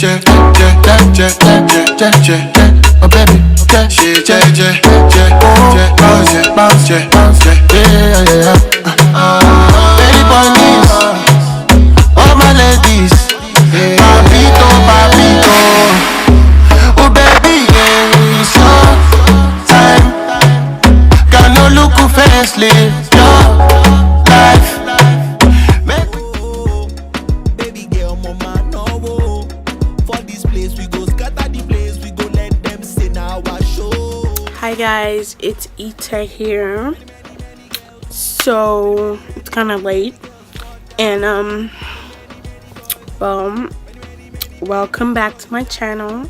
Oh baby, she bounce, yeah. Baby bunnies, all my ladies, papito. Oh baby, yeah, it's your time. Got no look who face, live your life. Baby girl, mama, no. For this place, we go scatter the place. We go let them say now our show. Hi guys, it's Ita here. So it's kind of late, and well, welcome back to my channel.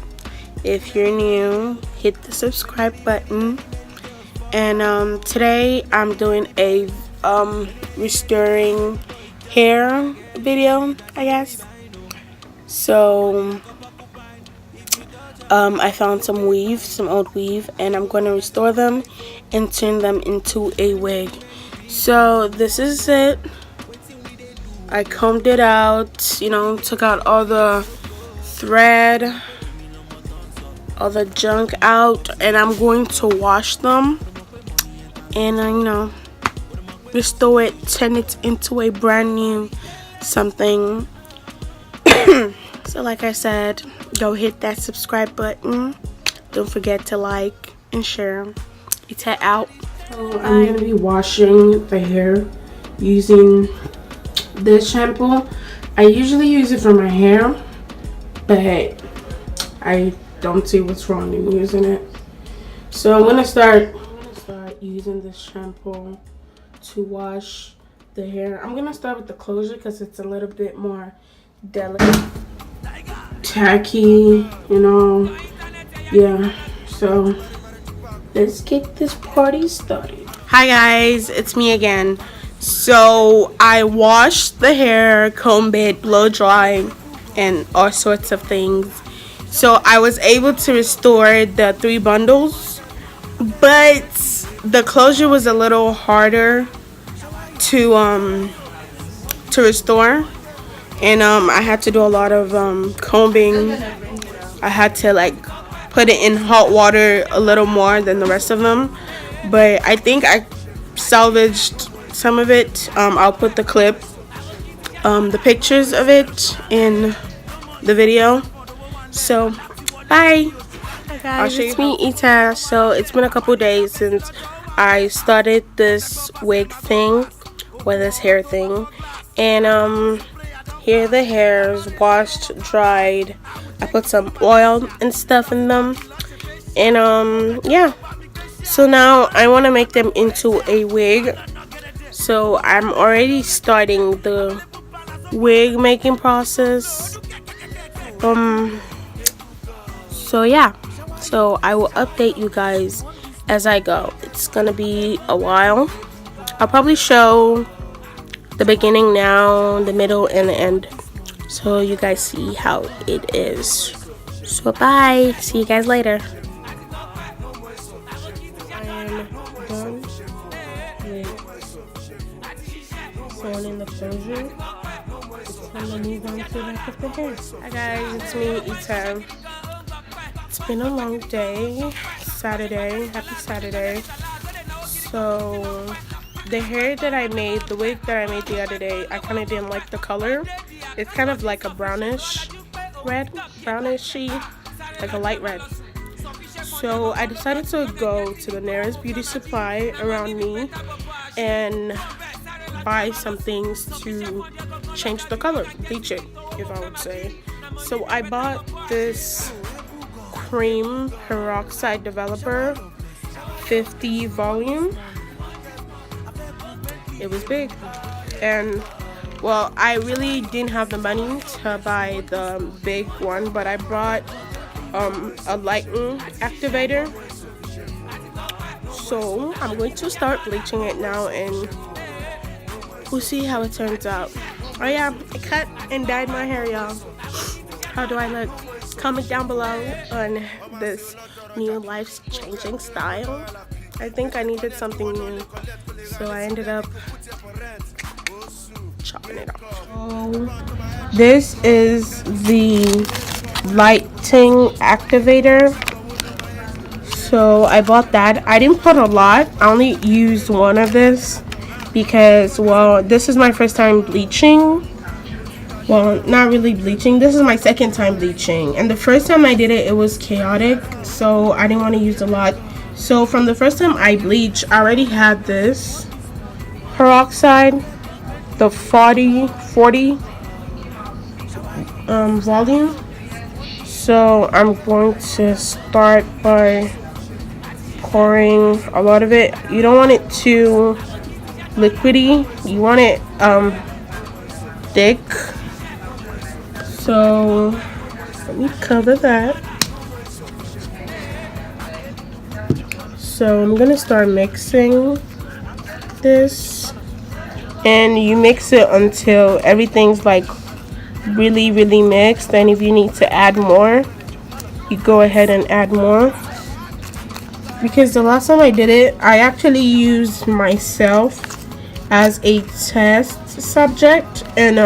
If you're new, hit the subscribe button. And today I'm doing a restoring hair video, I guess. So I found some old weave, and I'm going to restore them and turn them into a wig. So this is it. I combed it out, you know, took out all the thread, all the junk out, and I'm going to wash them and you know, restore it, turn it into a brand new something. So like I said, go hit that subscribe button. Don't forget to like and share. It's out. So I'm gonna be washing the hair using this shampoo. I usually use it for my hair, but I don't see what's wrong in using it. So I'm gonna start using this shampoo to wash the hair. I'm gonna start with the closure because it's a little bit more delicate, tacky, you know. Yeah, so let's get this party started. Hi guys, it's me again. So I washed the hair, comb it, blow dry, and all sorts of things. So I was able to restore the 3 bundles, but the closure was a little harder to restore, and I had to do a lot of combing. I had to like put it in hot water a little more than the rest of them, but I think I salvaged some of it. I'll put the clip, the pictures of it in the video. So bye. Hi guys, it's me Ita. So it's been a couple days since I started this wig thing, or this hair thing, and here the hairs washed, dried. I put some oil and stuff in them, and yeah. So now I want to make them into a wig. So I'm already starting the wig making process. So yeah, so I will update you guys as I go. It's gonna be a while. I'll probably show the beginning now, the middle, and the end, so you guys see how it is. So bye, see you guys later. I am done with sewing in the closure. It's time to move on to the back of the hair. Hi guys, it's me Ita. It's been a long day. Saturday, happy Saturday. So the hair that I made, the wig that I made the other day, I kind of didn't like the color. It's kind of like a brownish red, brownishy, like a light red. So I decided to go to the nearest beauty supply around me and buy some things to change the color, bleach it, if I would say. So I bought this cream peroxide developer 50 volume. It was big, and well, I really didn't have the money to buy the big one, but I bought a lighting activator. So I'm going to start bleaching it now, and we'll see how it turns out. Oh yeah, I cut and dyed my hair, y'all. How do I look? Comment down below on this new life-changing style. I think I needed something new, so I ended up chopping it off. So this is the lighting activator. So I bought that. I didn't put a lot. I only used one of this because, well, this is my first time bleaching. Well, not really bleaching. This is my second time bleaching. And the first time I did it, it was chaotic. So I didn't want to use a lot. So from the first time I bleached, I already had this peroxide, the 40 volume. So I'm going to start by pouring a lot of it. You don't want it too liquidy. You want it thick. So let me cover that. So I'm gonna start mixing this, and you mix it until everything's like really mixed. And if you need to add more, you go ahead and add more. Because the last time I did it, I actually used myself as a test subject, and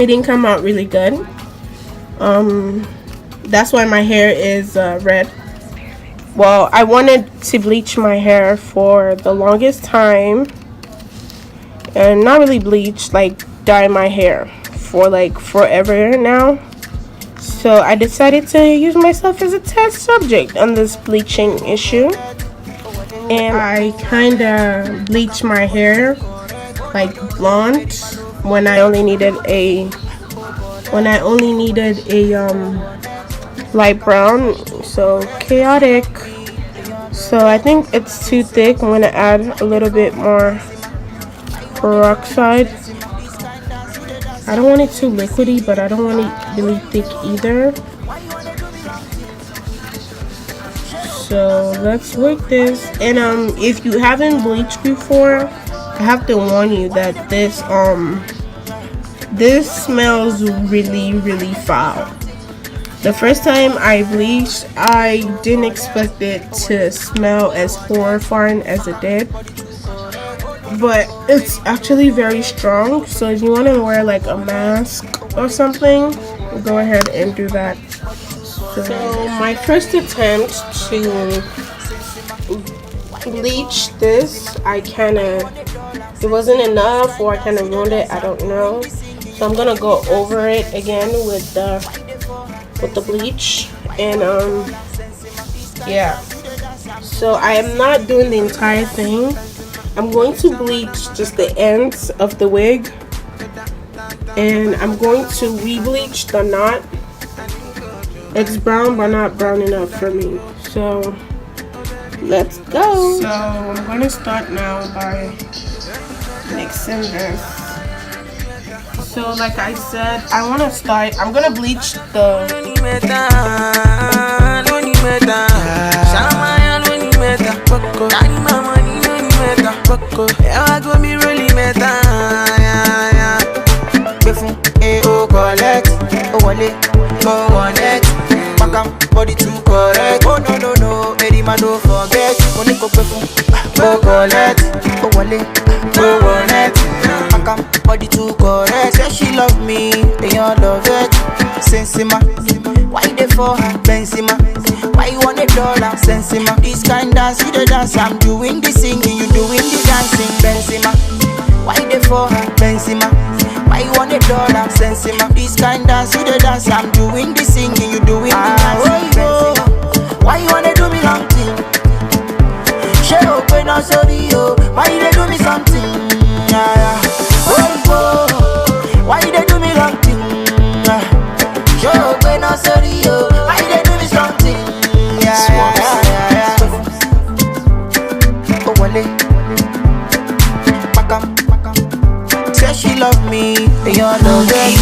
it didn't come out really good. That's why my hair is red. Well, I wanted to bleach my hair for the longest time, and not really bleach, like dye my hair for like forever now. So I decided to use myself as a test subject on this bleaching issue, and I kind of bleached my hair like blonde when I only needed a light brown. So chaotic. So I think it's too thick. I'm gonna add a little bit more peroxide. I don't want it too liquidy, but I don't want it really thick either. So let's work this. And if you haven't bleached before, I have to warn you that this smells really foul. The first time I bleached, I didn't expect it to smell as horrifying as it did. But it's actually very strong. So if you want to wear like a mask or something, go ahead and do that. So my first attempt to bleach this, it wasn't enough, or I kind of ruined it, I don't know. So I'm gonna go over it again with the bleach, and yeah. So I am not doing the entire thing. I'm going to bleach just the ends of the wig, and I'm going to re-bleach the knot. It's brown, but not brown enough for me. So let's go. So I'm going to start now by mixing this. So like I said, I'm going to bleach the body too correct. Oh no, any man don't forget. Money go collect. Oh wale, body too correct. Say she love me, they all love it. Sensima, why they for her? Benzema, why you want $1? Sensima, this kind dance, you the dance. I'm doing the singing, you doing the dancing. Benzema, why they for her? Benzema, why you want $1? Sensima, this kind dance, you the dance. I'm doing the singing, you doing the dancing. Benzema, why you wanna do me wrong thing? She open up sorry yo, why you do me something? Why you do me wrong thing? She open up sorry yo, why you do me something? Oh wale, pakam. Say she love me, they all love it.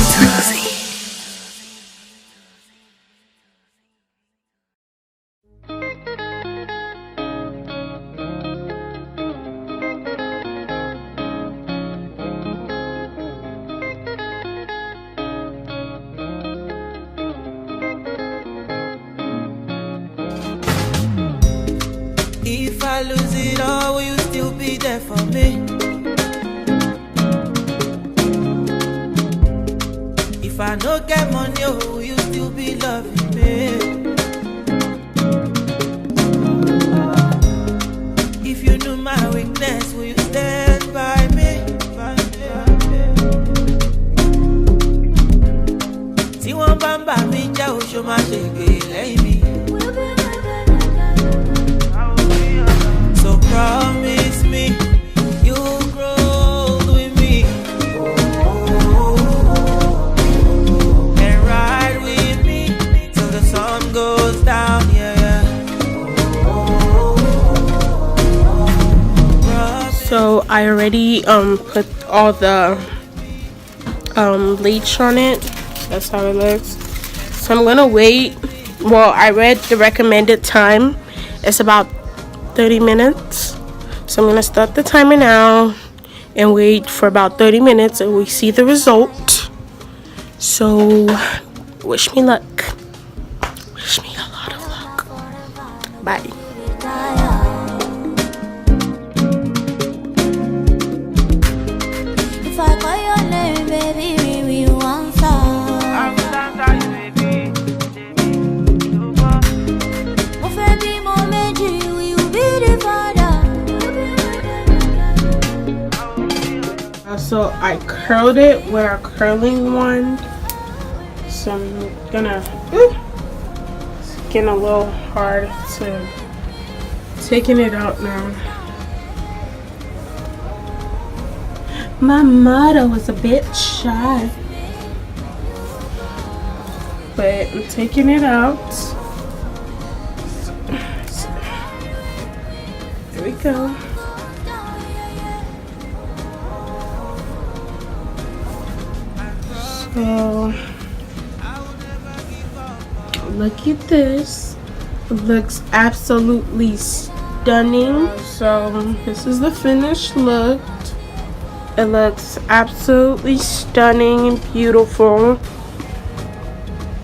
If I lose it all, will you still be there for me? If I I no get money, oh, you still be loving me. If you knew my weakness, will you stand by me? See one bamba me, Joe, show my shake, lay me. So promise me you'll grow with me and ride with me till the sun goes down, yeah. So I already put all the bleach on it. That's how it looks. So I'm gonna wait. Well, I read the recommended time. It's about 30 minutes. So I'm gonna start the timer now and wait for about 30 minutes and we see the result. So wish me luck. Wish me a lot of luck. Bye. If I call your name, baby, will you answer? So I curled it with a curling one. So I'm gonna, it's getting a little hard to taking it out now. My motto was a bit shy, but I'm taking it out. There we go. So look at this. It looks absolutely stunning. So this is the finished look. It looks absolutely stunning and beautiful.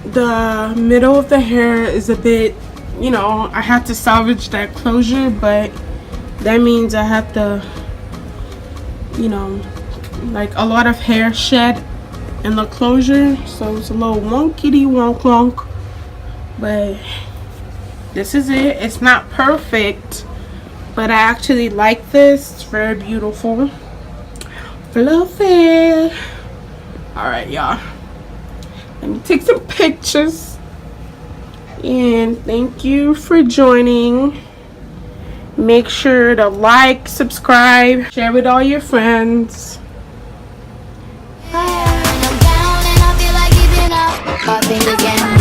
The middle of the hair is a bit, you know, I had to salvage that closure, but that means I have to, you know, like a lot of hair shed in the closure, so it's a little wonkity wonk, but this is it. It's not perfect, but I actually like this. It's very beautiful, fluffy. All right, y'all, let me take some pictures, and thank you for joining. Make sure to like, subscribe, share with all your friends. Again.